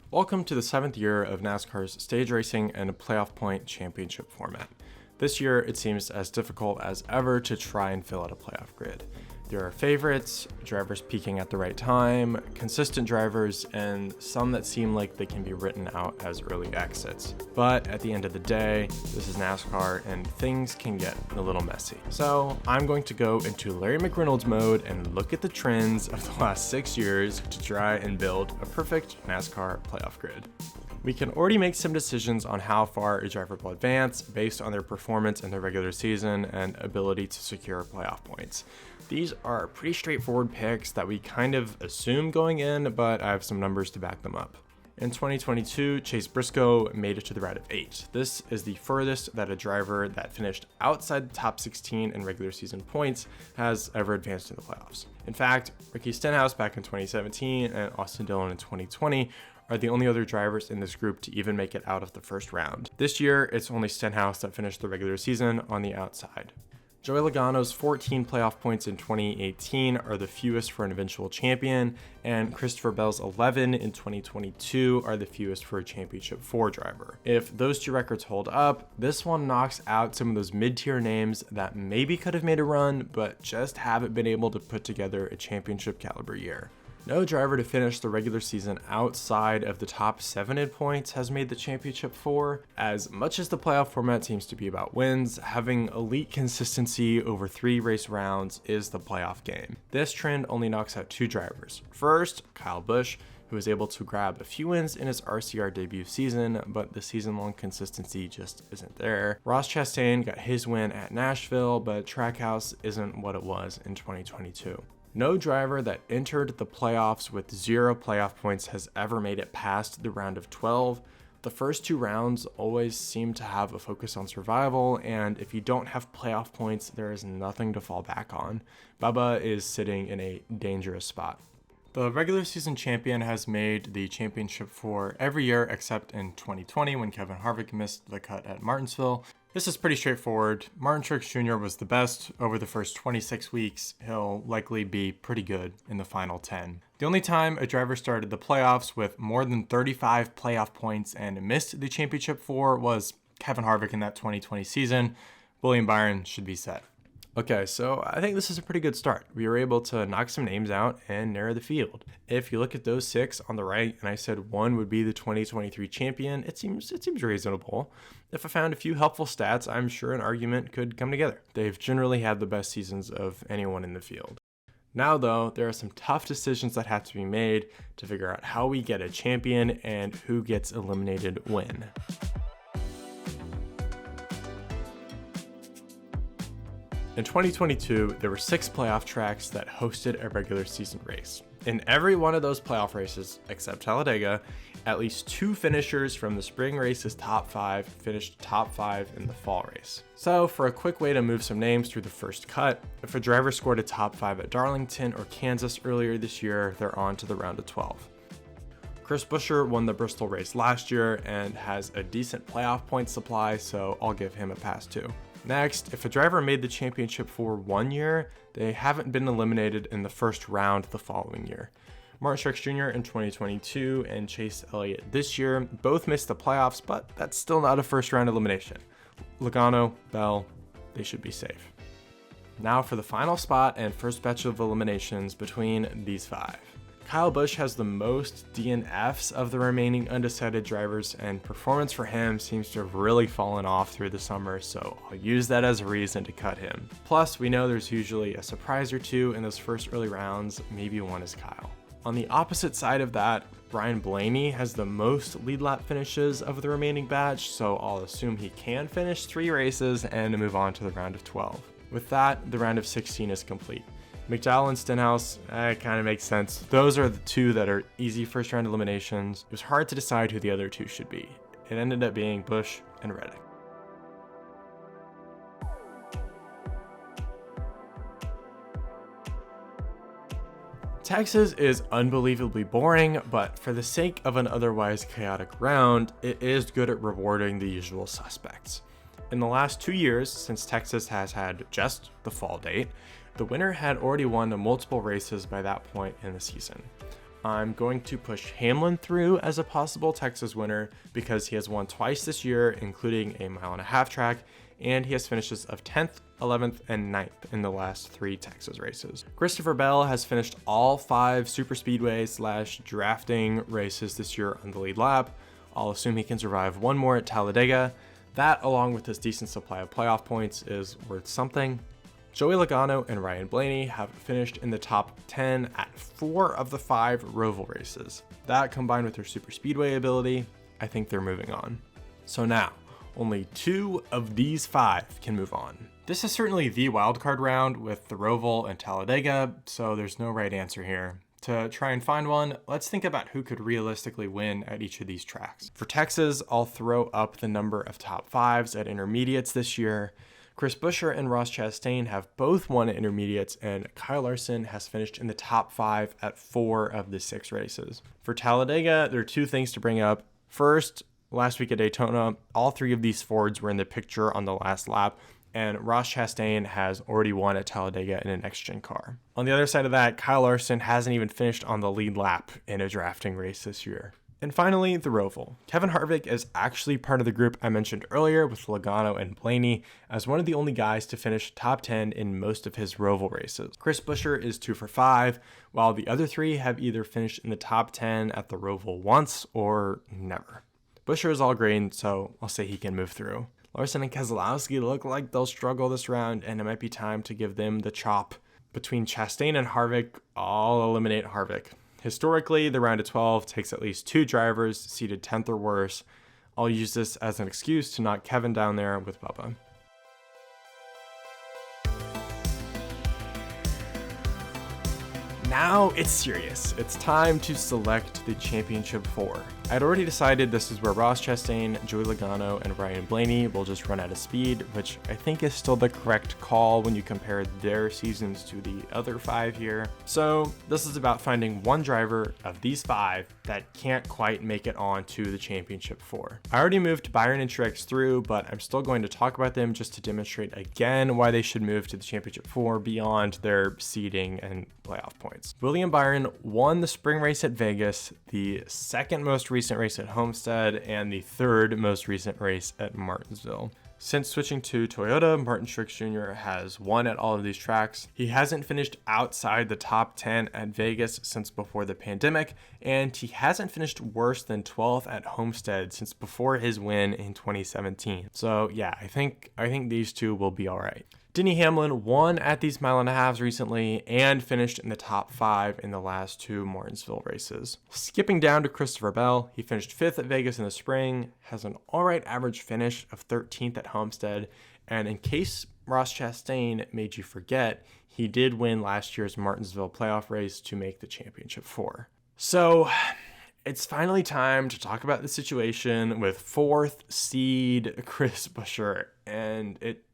Welcome to the 7th year of NASCAR's stage racing and playoff point championship format. This year, it seems as difficult as ever to try and fill out a playoff grid. There are favorites, drivers peaking at the right time, consistent drivers, and some that seem like they can be written out as early exits. But at the end of the day, this is NASCAR and things can get a little messy. So I'm going to go into Larry McReynolds mode and look at the trends of the last 6 years to try and build a perfect NASCAR playoff grid. We can already make some decisions on how far a driver will advance based on their performance in the regular season and ability to secure playoff points. These are pretty straightforward picks that we kind of assume going in, but I have some numbers to back them up. In 2022, Chase Briscoe made it to the round of 8. This is the furthest that a driver that finished outside the top 16 in regular season points has ever advanced in the playoffs. In fact, Ricky Stenhouse back in 2017 and Austin Dillon in 2020 are the only other drivers in this group to even make it out of the first round. This year, it's only Stenhouse that finished the regular season on the outside. Joey Logano's 14 playoff points in 2018 are the fewest for an eventual champion, and Christopher Bell's 11 in 2022 are the fewest for a Championship 4 driver. If those two records hold up, this one knocks out some of those mid-tier names that maybe could have made a run, but just haven't been able to put together a championship caliber year. No driver to finish the regular season outside of the top 7 in points has made the Championship 4. As much as the playoff format seems to be about wins, having elite consistency over 3 race rounds is the playoff game. This trend only knocks out 2 drivers. First, Kyle Busch, who was able to grab a few wins in his RCR debut season, but the season-long consistency just isn't there. Ross Chastain got his win at Nashville, but Trackhouse isn't what it was in 2022. No driver that entered the playoffs with 0 playoff points has ever made it past the round of 12. The first 2 rounds always seem to have a focus on survival, and if you don't have playoff points, there is nothing to fall back on. Bubba is sitting in a dangerous spot. The regular season champion has made the championship 4 every year except in 2020 when Kevin Harvick missed the cut at Martinsville. This is pretty straightforward. Martin Truex Jr. was the best over the first 26 weeks. He'll likely be pretty good in the final 10. The only time a driver started the playoffs with more than 35 playoff points and missed the championship 4 was Kevin Harvick in that 2020 season. William Byron should be set. Okay, so I think this is a pretty good start. We were able to knock some names out and narrow the field. If you look at those 6 on the right, and I said one would be the 2023 champion, it seems reasonable. If I found a few helpful stats, I'm sure an argument could come together. They've generally had the best seasons of anyone in the field. Now though, there are some tough decisions that have to be made to figure out how we get a champion and who gets eliminated when. In 2022, there were 6 playoff tracks that hosted a regular season race. In every one of those playoff races, except Talladega, at least 2 finishers from the spring race's top 5 finished top 5 in the fall race. So for a quick way to move some names through the first cut, if a driver scored a top 5 at Darlington or Kansas earlier this year, they're on to the round of 12. Chris Buescher won the Bristol race last year and has a decent playoff point supply, so I'll give him a pass too. Next, if a driver made the championship for 1 year, they haven't been eliminated in the first round the following year. Martin Truex Jr. in 2022 and Chase Elliott this year both missed the playoffs, but that's still not a first round elimination. Logano, Bell, they should be safe. Now for the final spot and first batch of eliminations between these 5. Kyle Busch has the most DNFs of the remaining undecided drivers, and performance for him seems to have really fallen off through the summer, so I'll use that as a reason to cut him. Plus, we know there's usually a surprise or 2 in those first early rounds, maybe one is Kyle. On the opposite side of that, Brian Blaney has the most lead lap finishes of the remaining batch, so I'll assume he can finish 3 races and move on to the round of 12. With that, the round of 16 is complete. McDowell and Stenhouse, kind of makes sense. Those are the 2 that are easy first round eliminations. It was hard to decide who the other 2 should be. It ended up being Busch and Reddick. Texas is unbelievably boring, but for the sake of an otherwise chaotic round, it is good at rewarding the usual suspects. In the last 2 years, since Texas has had just the fall date, the winner had already won multiple races by that point in the season. I'm going to push Hamlin through as a possible Texas winner because he has won twice this year, including a mile-and-a-half track, and he has finishes of 10th, 11th, and 9th in the last 3 Texas races. Christopher Bell has finished all 5 super speedway / drafting races this year on the lead lap. I'll assume he can survive one more at Talladega. That, along with his decent supply of playoff points, is worth something. Joey Logano and Ryan Blaney have finished in the top 10 at 4 of the 5 Roval races. That, combined with their super speedway ability, I think they're moving on. So now, only 2 of these 5 can move on. This is certainly the wildcard round with the Roval and Talladega, so there's no right answer here. To try and find one, let's think about who could realistically win at each of these tracks. For Texas, I'll throw up the number of top 5s at intermediates this year. Chris Buescher and Ross Chastain have both won at intermediates, and Kyle Larson has finished in the top 5 at 4 of the 6 races. For Talladega, there are 2 things to bring up. First, last week at Daytona, all 3 of these Fords were in the picture on the last lap, and Ross Chastain has already won at Talladega in a next-gen car. On the other side of that, Kyle Larson hasn't even finished on the lead lap in a drafting race this year. And finally, the Roval. Kevin Harvick is actually part of the group I mentioned earlier with Logano and Blaney as one of the only guys to finish top 10 in most of his Roval races. Chris Buescher is 2 for 5, while the other 3 have either finished in the top 10 at the Roval once or never. Buescher is all green, so I'll say he can move through. Larson and Keselowski look like they'll struggle this round, and it might be time to give them the chop. Between Chastain and Harvick, I'll eliminate Harvick. Historically, the round of 12 takes at least 2 drivers seeded 10th or worse. I'll use this as an excuse to knock Kevin down there with Bubba. Now it's serious. It's time to select the championship 4. I'd already decided this is where Ross Chastain, Joey Logano, and Ryan Blaney will just run out of speed, which I think is still the correct call when you compare their seasons to the other 5 here. So this is about finding one driver of these 5 that can't quite make it on to the championship 4. I already moved Byron and Truex through, but I'm still going to talk about them just to demonstrate again why they should move to the championship 4 beyond their seeding and playoff points. William Byron won the spring race at Vegas, the second most recent race at Homestead, and the third most recent race at Martinsville. Since switching to Toyota, Martin Truex Jr. has won at all of these tracks. He hasn't finished outside the top 10 at Vegas since before the pandemic, and he hasn't finished worse than 12th at Homestead since before his win in 2017. So yeah, I think these 2 will be all right. Denny Hamlin won at these mile-and-a-halves recently and finished in the top 5 in the last 2 Martinsville races. Skipping down to Christopher Bell, he finished 5th at Vegas in the spring, has an alright average finish of 13th at Homestead, and in case Ross Chastain made you forget, he did win last year's Martinsville playoff race to make the championship 4. So it's finally time to talk about the situation with 4th seed Chris Buescher, and it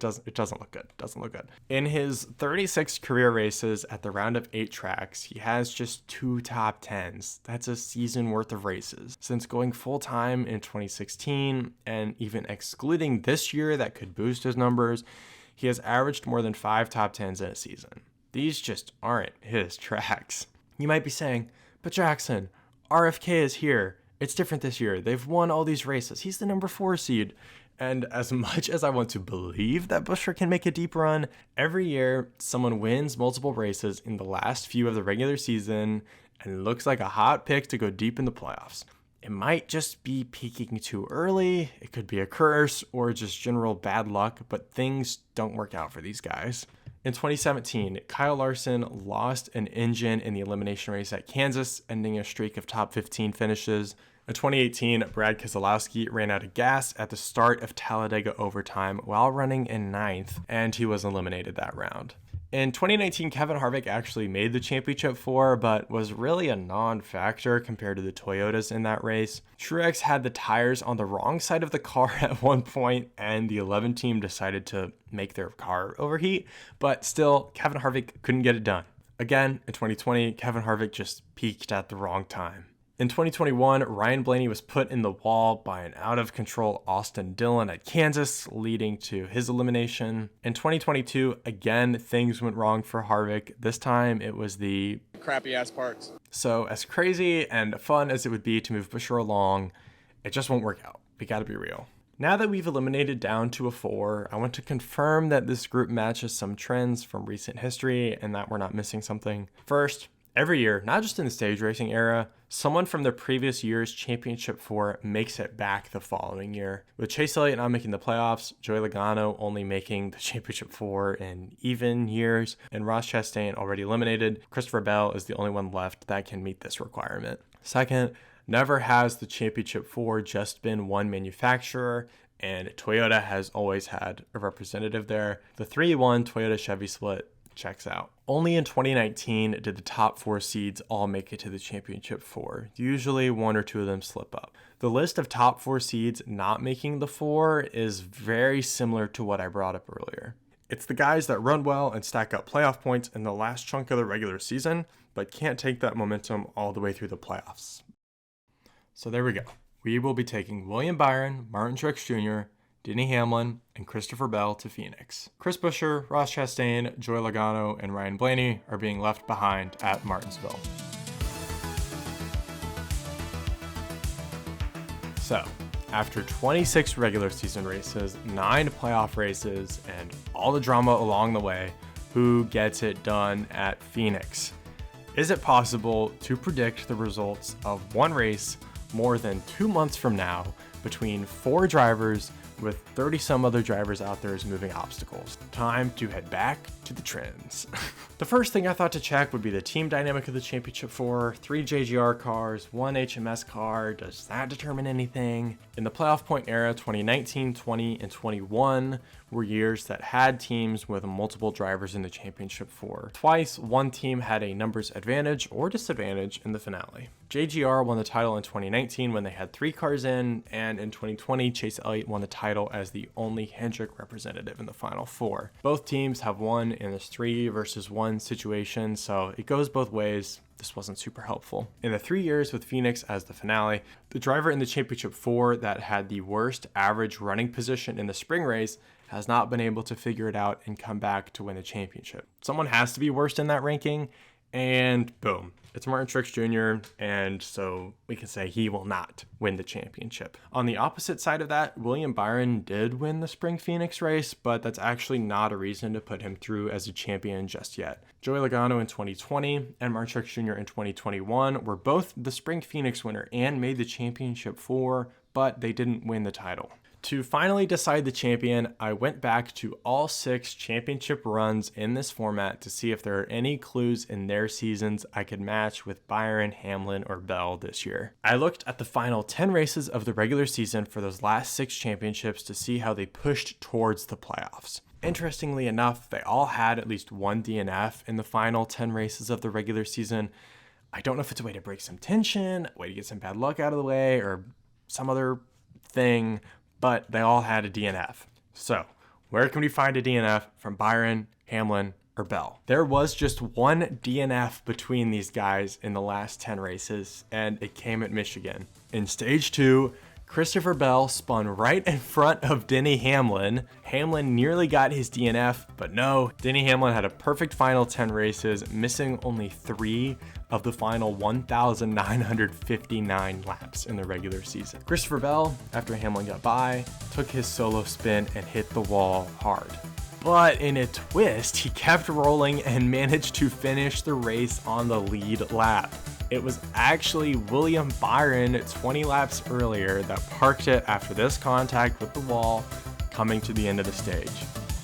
doesn't look good. Doesn't look good. In his 36 career races at the round of 8 tracks, he has just 2 top 10s. That's a season worth of races. Since going full time in 2016, and even excluding this year that could boost his numbers, he has averaged more than 5 top 10s in a season. These just aren't his tracks. You might be saying, but Jackson, RFK is here. It's different this year. They've won all these races. He's the number 4 seed. And as much as I want to believe that Buescher can make a deep run, every year someone wins multiple races in the last few of the regular season and looks like a hot pick to go deep in the playoffs. It might just be peaking too early, it could be a curse, or just general bad luck, but things don't work out for these guys. In 2017, Kyle Larson lost an engine in the elimination race at Kansas, ending a streak of top 15 finishes. In 2018, Brad Keselowski ran out of gas at the start of Talladega overtime while running in 9th, and he was eliminated that round. In 2019, Kevin Harvick actually made the championship 4, but was really a non-factor compared to the Toyotas in that race. Truex had the tires on the wrong side of the car at one point, and the 11 team decided to make their car overheat, but still, Kevin Harvick couldn't get it done. Again, in 2020, Kevin Harvick just peaked at the wrong time. In 2021, Ryan Blaney was put in the wall by an out-of-control Austin Dillon at Kansas, leading to his elimination. In 2022, again, things went wrong for Harvick. This time, it was the crappy ass parts. So as crazy and fun as it would be to move Buescher along, it just won't work out. We gotta be real. Now that we've eliminated down to a 4, I want to confirm that this group matches some trends from recent history and that we're not missing something. First, every year, not just in the stage racing era, someone from the previous year's Championship 4 makes it back the following year. With Chase Elliott not making the playoffs, Joey Logano only making the Championship 4 in even years, and Ross Chastain already eliminated, Christopher Bell is the only one left that can meet this requirement. Second, never has the Championship 4 just been one manufacturer, and Toyota has always had a representative there. The 3-1 Toyota Chevy split checks out. Only in 2019 did the top 4 seeds all make it to the Championship 4. Usually 1 or 2 of them slip up. The list of top 4 seeds not making the 4 is very similar to what I brought up earlier. It's the guys that run well and stack up playoff points in the last chunk of the regular season, but can't take that momentum all the way through the playoffs. So there we go. We will be taking William Byron, Martin Truex Jr., Denny Hamlin, and Christopher Bell to Phoenix. Chris Buescher, Ross Chastain, Joey Logano, and Ryan Blaney are being left behind at Martinsville. So, after 26 regular season races, 9 playoff races, and all the drama along the way, who gets it done at Phoenix? Is it possible to predict the results of one race more than 2 months from now between 4 drivers with 30 some other drivers out there moving obstacles? Time to head back to the trends. The first thing I thought to check would be the team dynamic of the Championship 4. 3 JGR cars, 1 HMS car. Does that determine anything? In the playoff point era, 2019, 20, and 21 were years that had teams with multiple drivers in the Championship 4. Twice, one team had a numbers advantage or disadvantage in the finale. JGR won the title in 2019 when they had 3 cars in, and in 2020, Chase Elliott won the title as the only Hendrick representative in the final 4. Both teams have won in this 3 versus 1 situation, so it goes both ways. This wasn't super helpful. In the 3 years with Phoenix as the finale, the driver in the Championship 4 that had the worst average running position in the spring race has not been able to figure it out and come back to win the championship. Someone has to be worst in that ranking, and boom, it's Martin Truex Jr., and so we can say he will not win the championship. On the opposite side of that, William Byron did win the spring Phoenix race, but that's actually not a reason to put him through as a champion just yet. Joey Logano in 2020 and Martin Truex Jr. in 2021 were both the spring Phoenix winner and made the Championship 4, but they didn't win the title. To finally decide the champion, I went back to all 6 championship runs in this format to see if there are any clues in their seasons I could match with Byron, Hamlin, or Bell this year. I looked at the final 10 races of the regular season for those last 6 championships to see how they pushed towards the playoffs. Interestingly enough, they all had at least 1 DNF in the final 10 races of the regular season. I don't know if it's a way to break some tension, a way to get some bad luck out of the way, or some other thing, but they all had a DNF. So, where can we find a DNF from Byron, Hamlin, or Bell? There was just 1 DNF between these guys in the last 10 races, and it came at Michigan. In stage 2, Christopher Bell spun right in front of Denny Hamlin. Hamlin nearly got his DNF, but no, Denny Hamlin had a perfect final 10 races, missing only 3 of the final 1,959 laps in the regular season. Christopher Bell, after Hamlin got by, took his solo spin and hit the wall hard. But in a twist, he kept rolling and managed to finish the race on the lead lap. It was actually William Byron 20 laps earlier that parked it after this contact with the wall coming to the end of the stage.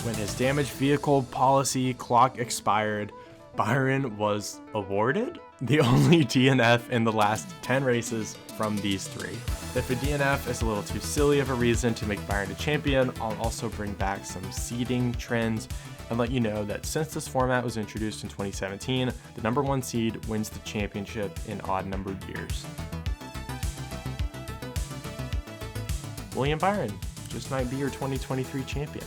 When his damaged vehicle policy clock expired, Byron was awarded the only DNF in the last 10 races from these 3. If a DNF is a little too silly of a reason to make Byron a champion, I'll also bring back some seeding trends and let you know that since this format was introduced in 2017, the number 1 seed wins the championship in odd-numbered years. William Byron just might be your 2023 champion.